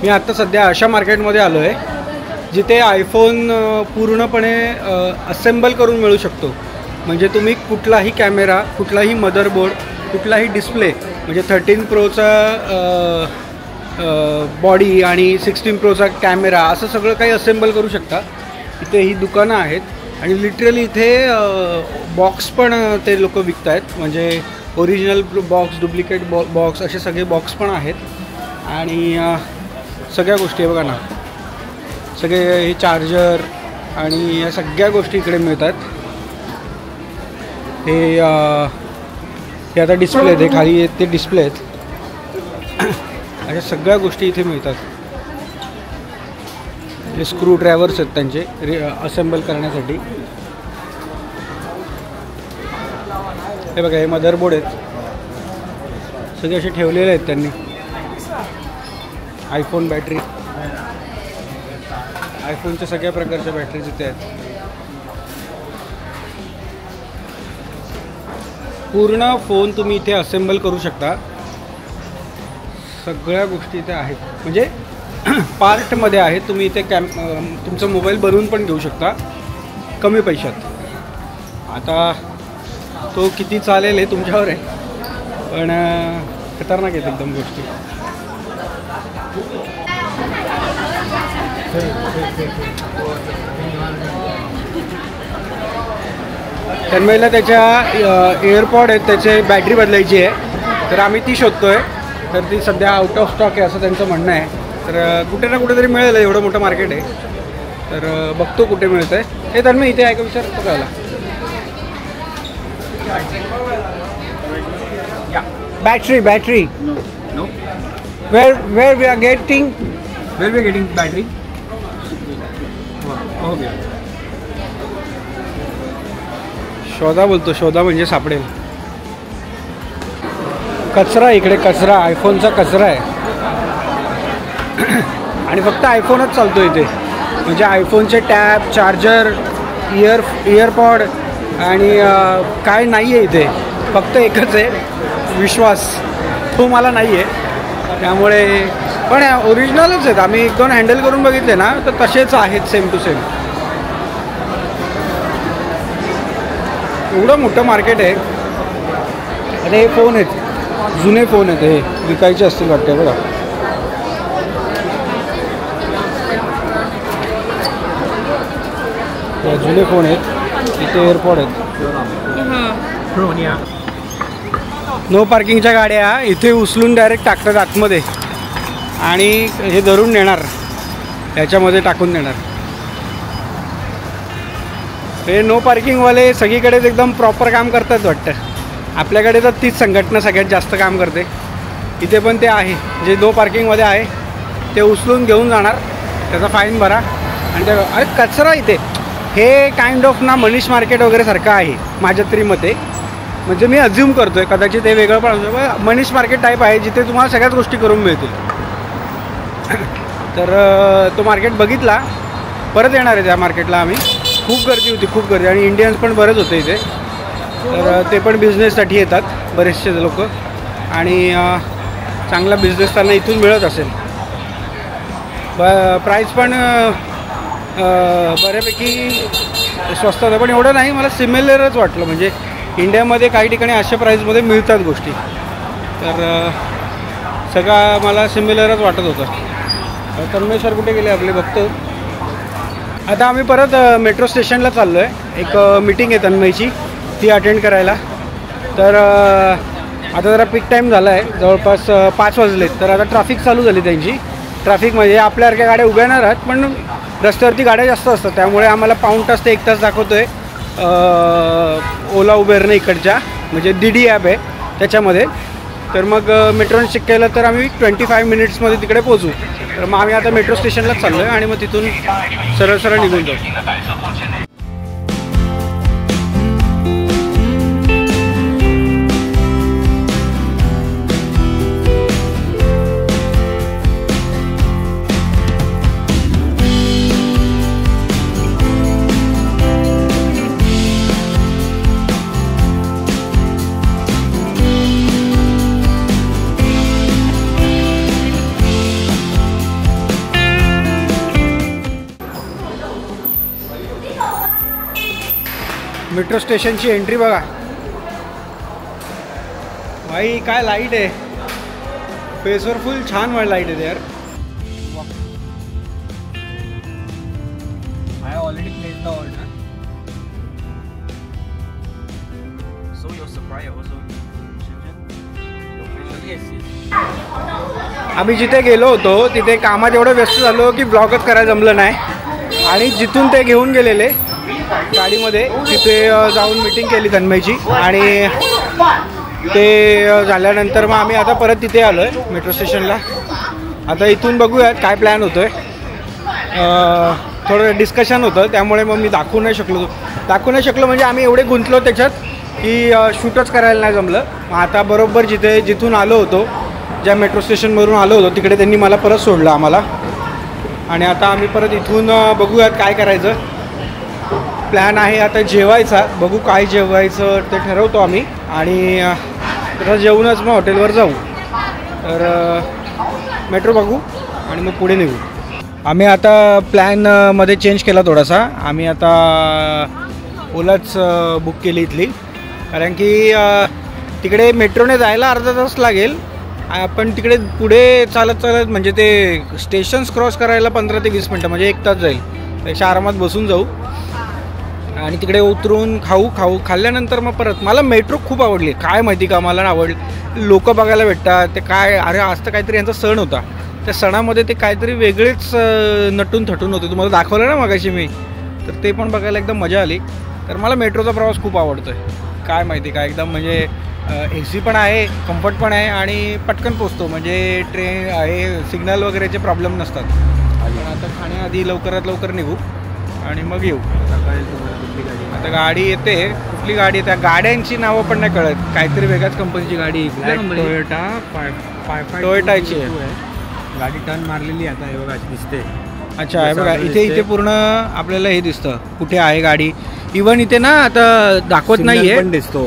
मी आत्ता सध्या अशा मार्केटमध्ये आलो आहे जिथे आयफोन पूर्णपणे असेंबल करून मिळू शकतो. म्हणजे तुम्ही कुठलाही कॅमेरा कुठलाही मदरबोर्ड कुठलाही डिस्प्ले म्हणजे 13 प्रोचा बॉडी आणि 16 प्रोचा कॅमेरा असं सगळं काही असेंबल करू शकता. इथे ही दुकानं आहेत आणि लिटरली इथे बॉक्स पण ते लोक विकत आहेत. म्हणजे ओरिजिनल बॉक्स डुप्लिकेट बॉक्स असे सगळे बॉक्स पण आहेत. आणि सगळ्या गोष्टी बघा ना सगळे हे चार्जर आणि या सगळ्या गोष्टी इकडे मिळतात. हे आता डिस्प्ले आहेत. हे खाली आहेत ते डिस्प्ले आहेत. अशा सगळ्या गोष्टी इथे मिळतात. हे स्क्रू ड्रायव्हर्स आहेत त्यांचे असेंबल करण्यासाठी. हे बघा हे मदरबोर्ड आहेत सगळे असे ठेवलेले आहेत त्यांनी. आयफोन बॅटरी आयफोनच्या सगळ्या प्रकारच्या बॅटरीज इथे आहेत. पूर्ण फोन तुम्ही इथे असेंबल करू शकता. सगळ्या गोष्टी इथे आहेत म्हणजे पार्टमध्ये आहेत. तुम्ही इथे तुमचा मोबाईल बनवून पण घेऊ शकता कमी पैशात. आता तो किती चालेल हे तुमच्यावर आहे पण खतरनाक आहेत एकदम गोष्टी. तन्मयला त्याच्या एअरपॉड आहेत त्याचे बॅटरी बदलायची आहे तर आम्ही ती शोधतो आहे. तर ती सध्या आउट ऑफ स्टॉक आहे असं त्यांचं म्हणणं आहे. तर कुठे ना कुठेतरी मिळेल एवढं मोठं मार्केट आहे तर बघतो कुठे मिळतं आहे. हे तन्मय इथे आहे का विचारतो कळला. Battery where we are getting battery. Okay शोधा बोलतो. शोधा म्हणजे सापडेल. कचरा इकडे कचरा आयफोनचा कचरा आहे आणि फक्त आयफोनच चालतो इथे. म्हणजे आयफोनचे टॅब चार्जर इयरपॉड आणि काय नाही आहे इथे. फक्त एकच आहे विश्वास. तो मला नाही आहे त्यामुळे पण ओरिजिनलच आहेत. आम्ही 1-2 हँडल करून बघितले ना तर तसेच आहेत सेम टू सेम. एवढं मोठं मार्केट आहे. आता हे फोन आहेत जुने फोन आहेत हे विकायचे असतील वाटते बघा. जुने फोन आहेत. इथे एअरपॉड आहेत. नो पार्किंगच्या गाड्या इथे उचलून डायरेक्ट टाकतात आतमध्ये आणि हे धरून नेणार ह्याच्यामध्ये टाकून देणार. हे नो पार्किंगवाले सगळीकडेच एकदम प्रॉपर काम करतात वाटतं. आपल्याकडे तर तीच संघटना सगळ्यात जास्त काम करते. इथे पण ते आहे जे नो पार्किंगमध्ये आहे ते उचलून घेऊन जाणार त्याचा फाईन भरा आणि ते अरे कचरा इथे. हे काइंड ऑफ ना मनीष मार्केट वगैरे सारखं आहे माझ्या तरी मते. म्हणजे मी अज्युम करतो आहे कदाचित हे वेगळं पण असं मनीष मार्केट टाईप आहे जिथे तुम्हाला सगळ्याच गोष्टी करून मिळतील. तर तो मार्केट बघितला परत येणार आहे त्या मार्केटला आम्ही. खूप गर्दी होती खूप गर्दी आणि इंडियन्स पण बरेच होते इथे. तर ते पण बिझनेससाठी येतात बरेचसे लोक आणि चांगला बिझनेस त्यांना इथून मिळत असेल. प्राईस पण बऱ्यापैकी स्वस्त होतं, पण एवढं नाही, मला सिमिलरच वाटलं. म्हणजे इंडियामध्ये काही ठिकाणी अशा प्राईजमध्ये मिळतात गोष्टी, तर सगळं मला सिमिलरच वाटत होतं. तन्मय सर कुठे गेले आपले बघतो. आता आम्ही परत मेट्रो स्टेशनला चाललो आहे. एक मीटिंग आहे तन्मयची, ती अटेंड करायला. तर आता जरा पीक टाईम झाला आहे, जवळपास 5 वाजलेत. तर आता ट्रॅफिक चालू झाली त्यांची. ट्रॅफिकमध्ये आपल्यासारख्या गाड्या उभ्या नाही राहत, पण रस्त्यावरती गाड्या जास्त असतात, त्यामुळे आम्हाला पाऊण तास ते 1 तास दाखवतो आहे ओला उबेरने इकडच्या, म्हणजे DD ॲप आहे त्याच्यामध्ये. तर मग मेट्रोने चेक केलं तर आम्ही 25 मिनिट्समध्ये तिकडे पोहोचू. तर मग आम्ही आता मेट्रो स्टेशनलाच चाललो आहे आणि मग तिथून सरळ सरळ निघून जाऊ. मेट्रो स्टेशनची एंट्री बघा भाई, काय लाईट आहे, फेसवर फुल छान लाईट आहे यार. I already placed the order. So your supplier also आम्ही जिथे गेलो होतो तिथे कामात एवढं व्यस्त झालो की ब्लॉगच करायला जमलं नाही. आणि जिथून ते घेऊन गेलेले गाडीमध्ये तिथे जाऊन मीटिंग केली तन्मयची, आणि ते झाल्यानंतर मग आम्ही आता परत तिथे आलो आहे मेट्रो स्टेशनला. आता इथून बघूयात काय प्लॅन होतो आहे. थोडं डिस्कशन होतं, त्यामुळे मग मी दाखवू नाही शकलो म्हणजे आम्ही एवढे गुंतलो त्याच्यात की शूटच करायला नाही जमलं. मग आता बरोबर जिथून आलो होतो, ज्या मेट्रो स्टेशनवरून आलो होतो तिकडे त्यांनी मला परत सोडलं आम्हाला. आणि आता आम्ही परत इथून बघूयात काय करायचं. प्लॅन आहे आता जेवायचा, बघू काय जेवायचं ते ठरवतो आम्ही, आणि आता जेवूनच मग हॉटेलवर जाऊ. तर मेट्रो बघू आणि मग पुढे निघू. आम्ही आता प्लॅनमध्ये चेंज केला थोडासा. आम्ही आता ओलाच बुक केली इथली, कारण की तिकडे मेट्रोने जायला अर्धा तास लागेल, पण तिकडे पुढे चालत म्हणजे ते स्टेशन्स क्रॉस करायला 15 ते 20 मिनटं, म्हणजे 1 तास जाईल. त्याच्या आरामात बसून जाऊ आणि तिकडे उतरून खाल्ल्यानंतर मग परत. मला मेट्रो खूप आवडली, काय माहिती का मला ना आवडली. लोक बघायला भेटतात, ते काय, अरे आज तर काहीतरी यांचा सण होता, त्या सणामध्ये ते काहीतरी वेगळेच नटून थटून होते. तुम्हाला दाखवलं ना मगाशी मी, तर ते पण बघायला एकदम मजा आली. तर मला मेट्रोचा प्रवास खूप आवडतो आहे, काय माहिती का, एकदम म्हणजे AC पण आहे, कम्फर्ट पण आहे आणि पटकन पोचतो. म्हणजे ट्रेन आहे, सिग्नल वगैरेचे प्रॉब्लेम नसतात. पण आता खाण्याआधी लवकरात लवकर निघू आणि मग येऊ. आता गाडी येते, कुठली गाडी येते, गाड्यांची नावं पण नाही कळत. काहीतरी वेगळ्याच कंपनीची गाडी, टोयोटाची आहे. गाडी टर्न मारलेली आता हे बघा दिसते. अच्छा आहे बघा, इथे पूर्ण आपल्याला हे दिसतं कुठे आहे गाडी. इव्हन इथे ना आता दाखवत नाहीये,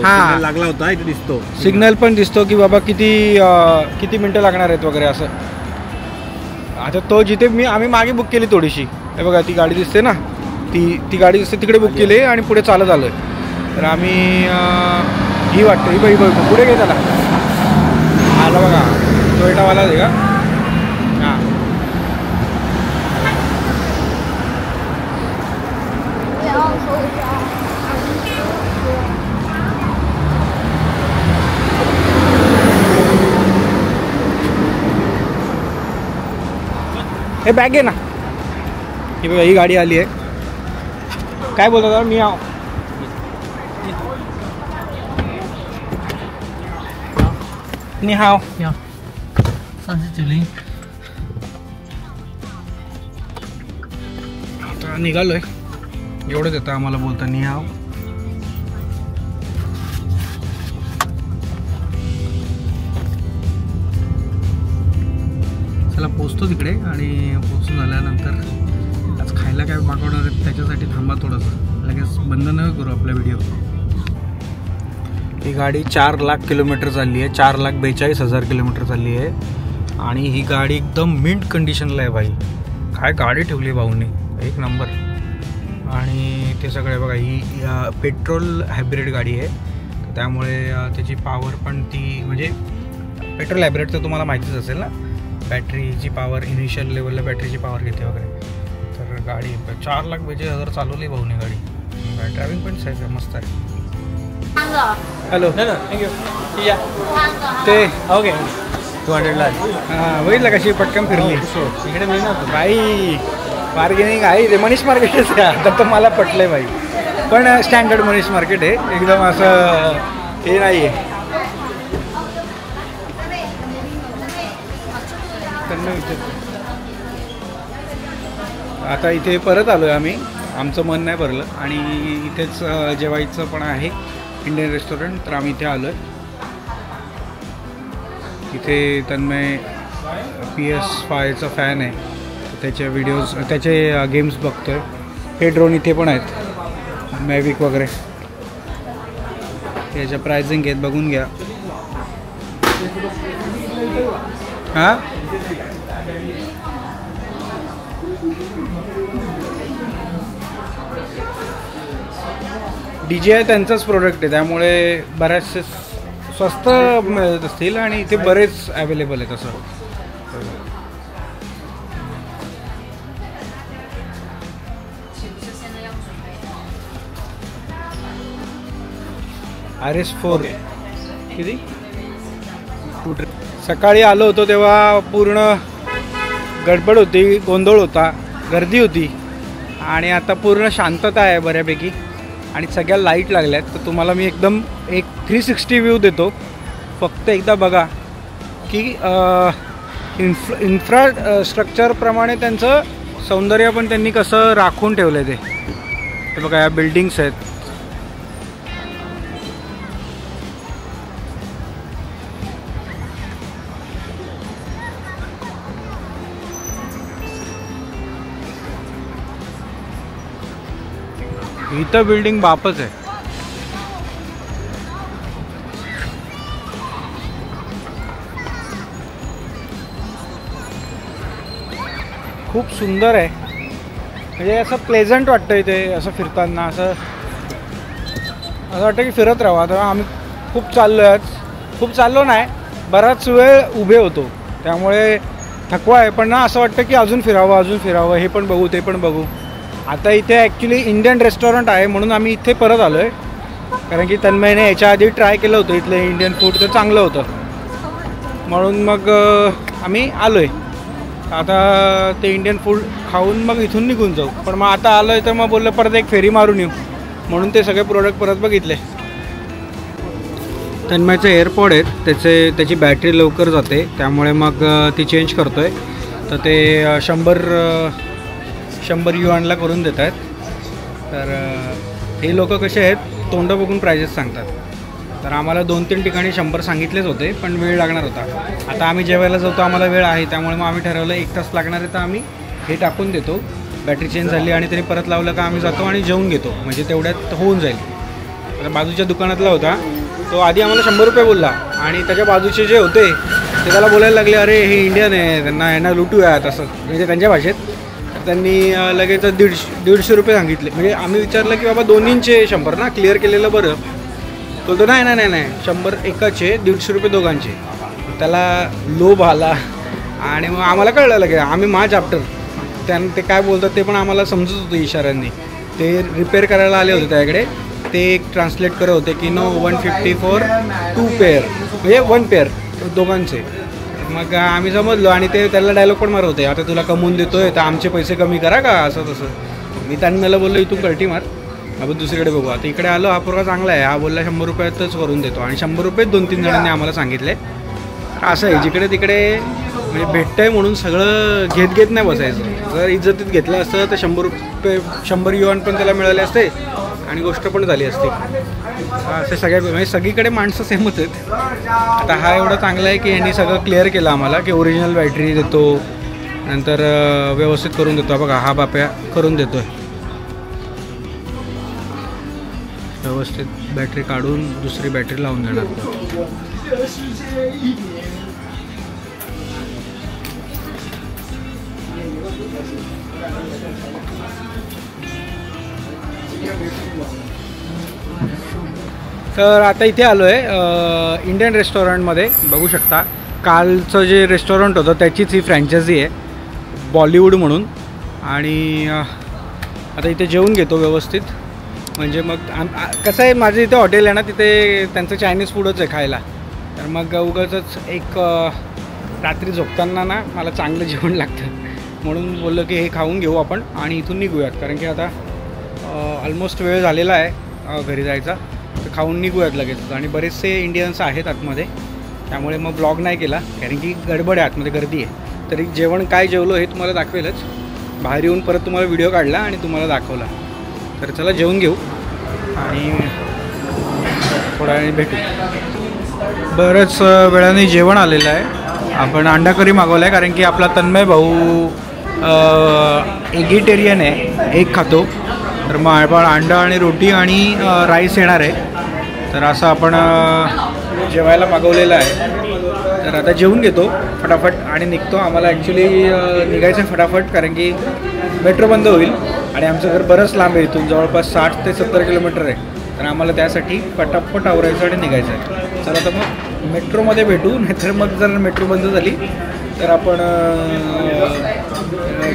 हां लागला होता, इथे दिसतो सिग्नल पण दिसतो की बाबा किती मिनटं लागणार आहेत वगैरे असं. आता तो जिथे आम्ही मागे बुक केली थोडीशी, हे बघा ती गाडी दिसते ना, ती गाडी दिसते तिकडे बुक केली आणि पुढे चालत आलोय. तर आम्ही ही वाटतं ही पुढे घे त्याला, आला बघा टोयोटावाला आहे का. हां हे बॅग आहे ना, ही बघा ही गाडी आली आहे. काय बोलतात मी आव नि हाव आता निघालोय, एवढंच येतं आम्हाला बोलता नि हाव. चला पोचतो तिकडे, आणि पोचून झाल्यानंतर आज खायला काय मागवणार आहेत त्याच्यासाठी थांबा थोडंसं, लगेच बंद न करू आपला व्हिडिओ. ही गाडी 4 लाख किलोमीटर चालली आहे, 4,42,000 किलोमीटर चालली आहे. आणि ही गाडी एकदम मिंट कंडिशनला आहे भाई. काय गाडी ठेवली भाऊने, एक नंबर. आणि ते सगळे बघा ही पेट्रोल हायब्रिड गाडी आहे, त्यामुळे त्याची पॉवर पण ती म्हणजे पेट्रोल हायब्रिड तर तुम्हाला माहितीच असेल ना, बॅटरीची पॉवर इनिशियल लेवलला बॅटरीची पॉवर घेते वगैरे. तर गाडी 4,42,000 चालवली भाऊने गाडी. ड्रायव्हिंग पण साईज मस्त आहे. Hello thank you. ते ओके 200ला हां बघितलं कशी पटकन फिरली. इकडे मिळणार बाई बार्गेनिंग आहे ते. मनीष मार्केटच आहे आता तर मला पटलं आहे बाई, पण स्टँडर्ड मनीष मार्केट आहे, एकदम असं हे नाही आहे. आता इथे परत आलो आहे आम्ही, आमचं मन नाही भरलं आणि इथेच जेवायचं पण आहे इंडियन रेस्टॉरंट, तर आम्ही इथे आलो आहे. इथे तन्मय PS5चा फॅन आहे, त्याचे व्हिडिओज त्याचे गेम्स बघतो आहे. हे ड्रोन इथे पण आहेत मॅविक वगैरे, त्याच्या प्राइसिंग आहेत बघून घ्या. हां DJI त्यांचंच प्रोडक्ट आहे, त्यामुळे बऱ्याचशे स्वस्त मिळत असतील आणि इथे बरेच अवेलेबल आहेत. असं RS4 किती. सकाळी आलो होतो तेव्हा पूर्ण गडबड होती, गोंधळ होता, गर्दी होती आणि आता पूर्ण शांतता आहे बऱ्यापैकी आणि सगळ्या लाईट लागल्यात. तर तुम्हाला मी एकदम एक 360 व्ह्यू देतो, फक्त एकदा बघा की इन्फ्रास्ट्रक्चरप्रमाणे त्यांचं सौंदर्य पण त्यांनी कसं राखून ठेवलं आहे. ते बघा या बिल्डिंग्स आहेत. इथं बिल्डिंग बापच आहे. खूप सुंदर आहे, म्हणजे असं प्लेझंट वाटतं इथे असं फिरताना. असं वाटतं की फिरत राहावं. आता आम्ही खूप चाललो आहे, खूप चाललो नाही, बराच वेळ उभे होतो, त्यामुळे थकवा आहे. पण ना असं वाटतं की अजून फिरावं, हे पण बघू ते पण बघू. आता इथे ॲक्च्युली इंडियन रेस्टॉरंट आहे म्हणून आम्ही इथे परत आलो आहे, कारण की तन्मयने याच्या आधी ट्राय केलं होतं इथलं इंडियन फूड, तर चांगलं होतं म्हणून मग आम्ही आलो आहे. आता ते इंडियन फूड खाऊन मग इथून निघून जाऊ. पण मग आता आलो आहे तर मग बोललं परत एक फेरी मारून येऊ, म्हणून ते सगळे प्रोडक्ट परत बघितले. तन्मयचे एअरपॉड आहेत, त्याची बॅटरी लवकर जाते, त्यामुळे मग ती चेंज करतो आहे. तर ते 100 युआनला करून देत आहेत. तर हे लोक कसे आहेत, तोंड बघून प्राइजेस सांगतात. तर आम्हाला 2-3 ठिकाणी 100 सांगितलेच होते, पण वेळ लागणार होता. आता आम्ही जेवायला जातो, आम्हाला वेळ आहे, त्यामुळे मग आम्ही ठरवलं 1 तास लागणार आहे, तर आम्ही हे टाकून देतो. बॅटरी चेंज झाली आणि त्यांनी परत लावलं का आम्ही जातो आणि जेवून घेतो, म्हणजे तेवढ्यात होऊन जाईल. आता बाजूच्या दुकानातला होता तो आधी आम्हाला 100 रुपये बोलला आणि त्याच्या बाजूचे जे होते ते त्याला बोलायला लागले, अरे हे इंडियन आहे, यांना लुटूया तसं, म्हणजे त्यांच्या भाषेत. त्यांनी लगेच 150 रुपये सांगितले. म्हणजे आम्ही विचारलं की बाबा दोन्हींचे 100 ना, क्लिअर केलेलं बरं. बोलतो नाही 100 एकाचे, 150 रुपये दोघांचे. त्याला लोभ आला आणि मग आम्हाला कळलं लगे, आम्ही माझ आफ्टर ते काय बोलतात ते पण आम्हाला समजत होतं इशाऱ्यांनी. ते रिपेअर करायला आले होते त्याकडे, ते एक ट्रान्सलेट करत होते की नो 150 फॉर 2 पेअर, म्हणजे 1 पेअर दोघांचे. मग आम्ही समजलो आणि ते त्याला डायलॉग पण मारत होते, आता तुला कमवून देतोय तर आमचे पैसे कमी करा का, असं तसं. मी त्यांना बोललो इथून कल्टी मार, आपण दुसरीकडे बघू. आता इकडे आलो, हा पोरगा चांगला आहे, हा बोलला 100 रुपयातच करून देतो आणि 100 रुपये 2-3 जणांनी आम्हाला सांगितले. असं आहे, जिकडे तिकडे म्हणजे भेटतंय म्हणून सगळं घेत नाही बसायचं. जर इज्जतीत घेतलं असतं तर 100 युआन पण त्याला मिळाले असते आणि गोष्ट पण झाली असती. असे म्हणजे सगळीकडे माणसं सेमच आहेत. आता हा एवढा चांगला आहे की यांनी सगळं क्लिअर केलं आम्हाला की ओरिजिनल बॅटरी देतो, नंतर व्यवस्थित करून देतो. बघा हा बाप्या करून देतोय, व्यवस्थित बॅटरी काढून दुसरी बॅटरी लावून देणार. तर आता इथे आलो आहे इंडियन रेस्टॉरंटमध्ये. बघू शकता कालचं जे रेस्टॉरंट होतं त्याचीच ही फ्रँचायझी आहे, बॉलिवूड म्हणून. आणि आता इथे जेवून घेतो व्यवस्थित. म्हणजे मग कसं आहे, माझं इथे हॉटेल आहे ना, तिथे त्यांचं चायनीज फूडच आहे खायला. तर मग उगाचच एक रात्री झोपताना ना मला चांगलं जेवण लागतं, म्हणून बोललो की हे खाऊन घेऊ आपण आणि इथून निघूयात. कारण की आता ऑलमोस्ट वेळ झालेला आहे घरी जायचा. तर खाऊन निघूयात लगेच. आणि बरेचसे इंडियन्स आहेत आतमध्ये, त्यामुळे मग ब्लॉग नाही केला कारण की गडबड आहे, आतमध्ये गर्दी आहे. तरी जेवण काय जेवलो हे तुम्हाला दाखवेलच. बाहेर येऊन परत तुम्हाला व्हिडिओ काढला आणि तुम्हाला दाखवला. तर चला जेवून घेऊ आणि थोड्या वेळाने भेटू. बरंच वेळाने जेवण आलेलं आहे. आपण अंडा करी मागवला आहे कारण की आपला तन्मय भाऊ एगिटेरियन आहे, एग खातो. तर मग आपण अंडा आणि रोटी आणि राईस येणार आहे. तर असं आपण जेवायला मागवलेलं आहे. तर आता जेवून घेतो फटाफट आणि निघतो. आम्हाला ॲक्च्युली निघायचं आहे फटाफट कारण की मेट्रो बंद होईल आणि आमचं घर बरंच लांब आहे इथून, जवळपास 60 ते 70 किलोमीटर आहे. तर आम्हाला त्यासाठी पटापट आवरायचं आणि निघायचं आहे. चला तर मग मेट्रोमध्ये भेटू. नाहीतर मग जर मेट्रो बंद झाली तर आपण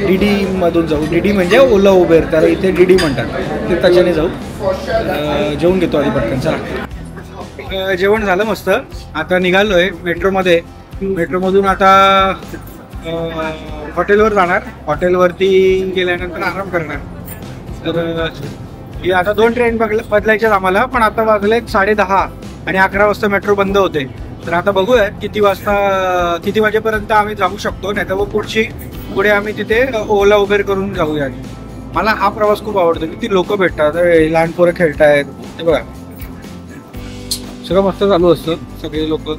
DDमधून जाऊ. DD म्हणजे ओला उबेर, तर इथे DD म्हणतात, ते त्याच्याने जाऊ. जेवून घेतो आधी पटकन. चला जेवण झालं मस्त. आता निघालो आहे मेट्रोमध्ये. मेट्रोमधून आता हॉटेलवर जाणार. हॉटेलवरती गेल्यानंतर आराम करणार. तर आता 2 ट्रेन बदलायच्यात आम्हाला, पण आता वाजले 10:30 आणि 11 वाजता मेट्रो बंद होते. तर आता बघूया किती वाजेपर्यंत आम्ही जाऊ शकतो. नाही तर मग पुढे आम्ही तिथे ओला उबेर करून जाऊयात. मला हा प्रवास खूप आवडतो. किती लोक भेटतात, लहान पोरं खेळतायत, ते बघा सगळं मस्त चालू असतं. सगळे लोक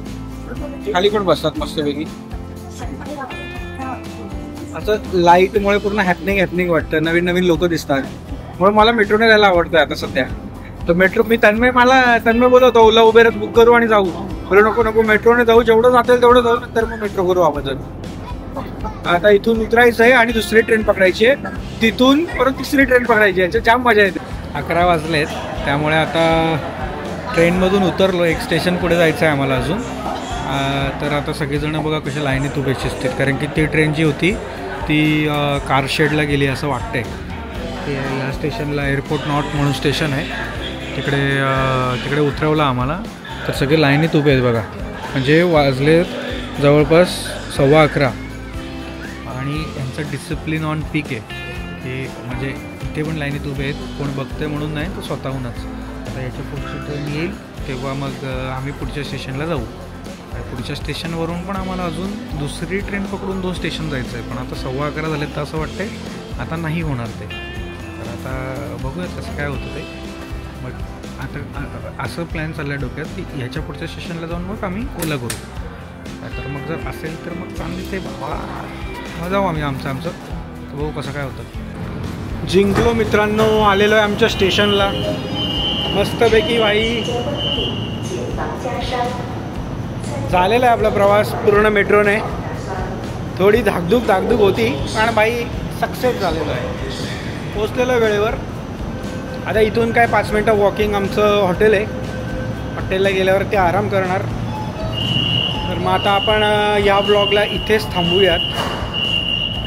खाली पण बसतात मस्तपैकी. असं लाईटमुळे पूर्ण हॅपनिंग वाटतं. नवीन लोक दिसतात, म्हणून मला मेट्रोने जायला आवडतं आता सध्या. तर मेट्रो तन्मय बोलवतो ओला उबेरच बुक करू आणि जाऊ. बोलो नको मेट्रोने जाऊ, जेवढं जातील तेवढं जाऊ, नंतर मग मेट्रो करू आपण. आता इथून उतरायचं आहे आणि दुसरी ट्रेन पकडायची आहे. तिथून परत तिसरी ट्रेन पकडायची. याच्यात जाम मजा येते. 11 वाजलेत, त्यामुळे आता ट्रेनमधून उतरलो. एक स्टेशन पुढे जायचं आहे आम्हाला अजून. तर आता सगळेजण बघा कशा लाईनीत उभे असतील, कारण की ती ट्रेन जी होती ती कारशेडला गेली असं वाटतंय. या स्टेशनला एअरपोर्ट नॉर्थ म्हणून स्टेशन आहे, तिकडे उतरवलं आम्हाला. तर सगळे लाईनीत उभे आहेत बघा. म्हणजे वाजले जवळपास 11:15 आणि यांचं डिसिप्लिन ऑन पीक आहे की म्हणजे इथे पण लाईनीत उभे आहेत. कोण बघते म्हणून नाही, तर स्वतःहूनच. आता याच्या पुढची ट्रेन येईल तेव्हा मग आम्ही पुढच्या स्टेशनला जाऊ. पुढच्या स्टेशनवरून पण आम्हाला अजून दुसरी ट्रेन पकडून 2 स्टेशन जायचं आहे. पण आता 11:15 झालेत, तर असं वाटतंय आता नाही होणार ते. तर आता बघूयात कसं काय होतं ते. मग आता असं प्लॅन चालला आहे डोक्यात की ह्याच्या पुढच्या स्टेशनला जाऊन मग आम्ही ओला करू. तर मग जर असेल तर मग चांगली ते मग जाऊ आम्ही आमचं. तर बघू कसं काय होतं. जिंकलो मित्रांनो, आलेलो आहे आमच्या स्टेशनला मस्तपैकी. बाई झालेला आहे आपला प्रवास पूर्ण मेट्रोने. थोडी धाकधूक होती, पण बाई सक्सेस झालेलो आहे. पोचलेलो वेळेवर. आता इथून काय 5 मिनटं वॉकिंग आमचं हॉटेल आहे. हॉटेलला गेल्यावर ते आराम करणार. तर मग आता आपण या ब्लॉगला इथेच थांबूयात,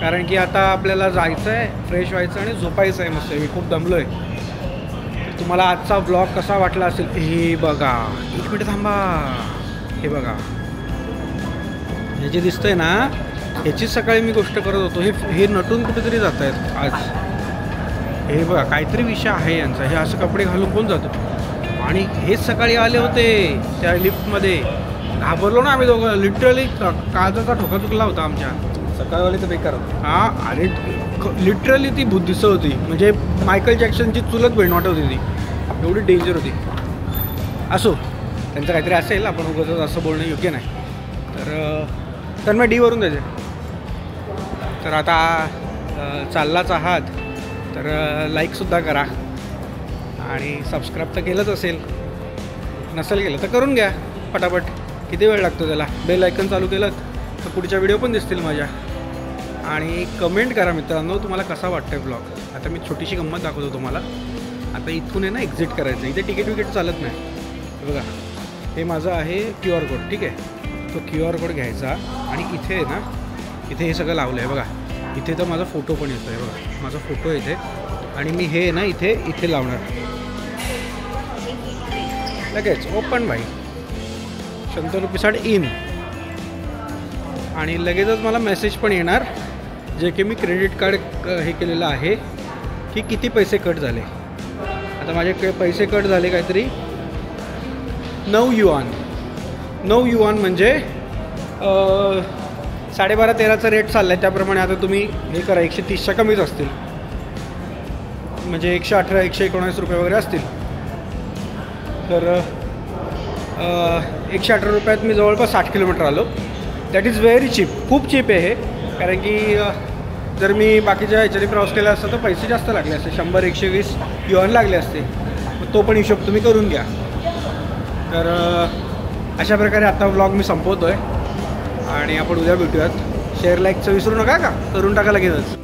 कारण की आता आपल्याला जायचं आहे, फ्रेश व्हायचं आणि झोपायचं आहे मस्त. मी खूप दमलो आहे. तुम्हाला आजचा ब्लॉग कसा वाटला असेल. हे बघा, 1 मिनिट थांबा. हे बघा, हे जे दिसतंय ना, ह्याचीच सकाळी मी गोष्ट करत होतो. हे नटून कुठेतरी जात आहेत आज. हे बघा, काहीतरी विषय आहे यांचा. हे असं कपडे घालून कोण जातं. आणि हेच सकाळी आले होते त्या लिफ्टमध्ये. घाबरलो ना आम्ही दोघं. लिटरली काळजाचा ठोका चुकला होता आमच्या. सकाळवाली तर बेकार होतं. हां, अरे लिटरली ती बुद्धिस्त होती. म्हणजे मायकल जॅक्सनची चुलत बहीण वाटत होती ती. एवढी डेंजर होती. असो, त्यांचं काहीतरी असेल, आपण उगाच असं बोलणं योग्य नाही. तर मग Dवरून द्यायचे. तर आता चाललाच आहात तर लाईकसुद्धा करा आणि सबस्क्राईब तर केलंच असेल. नसेल केलं तर करून घ्या पटापट. किती वेळ लागतो त्याला. बेल आयकन चालू केलं तर पुढच्या व्हिडिओ पण दिसतील माझ्या. आणि कमेंट करा मित्रांनो, तुम्हाला कसा वाटतं आहे ब्लॉग. आता मी छोटीशी गंमत दाखवतो तुम्हाला. आता इथून आहे ना एक्झिट करायचं. इथे तिकीट चालत नाही. बघा हे माझं आहे QR कोड, ठीक आहे. तो QR कोड घ्यायचा आणि इथे आहे ना, इथे हे सगळं लावलं आहे बघा. इथे तर माझा फोटो पण येतो आहे बघा, माझा फोटो इथे. आणि मी हे ना इथे लावणार. लगेच ओपन भाई, ₹100 इन. आणि लगेचच मला मेसेज पण येणार, जे की मी क्रेडिट कार्ड हे केलेलं आहे, की किती पैसे कट झाले. आता माझे पैसे कट झाले काहीतरी 9 युआन म्हणजे 12.5-13चा रेट चालला आहे. त्याप्रमाणे आता तुम्ही हे करा, 130च्या कमीच असतील, म्हणजे 118-119 रुपये वगैरे असतील. तर 118 रुपयात मी जवळपास 60 किलोमीटर आलो. दॅट इज व्हेरी चीप, खूप चीप आहे हे. कारण की जर मी बाकीच्या ह्याच्याने प्रवास केला असता तर पैसे जास्त लागले असते, 100-120 युआन लागले असते. तो पण हिशोब तुम्ही करून घ्या. तर अशा प्रकारे आता व्लॉग मी संपवतो आहे आणि आपण उद्या भेटूयात. शेअर लाईकचं विसरू नका का, करून टाका लगेचच.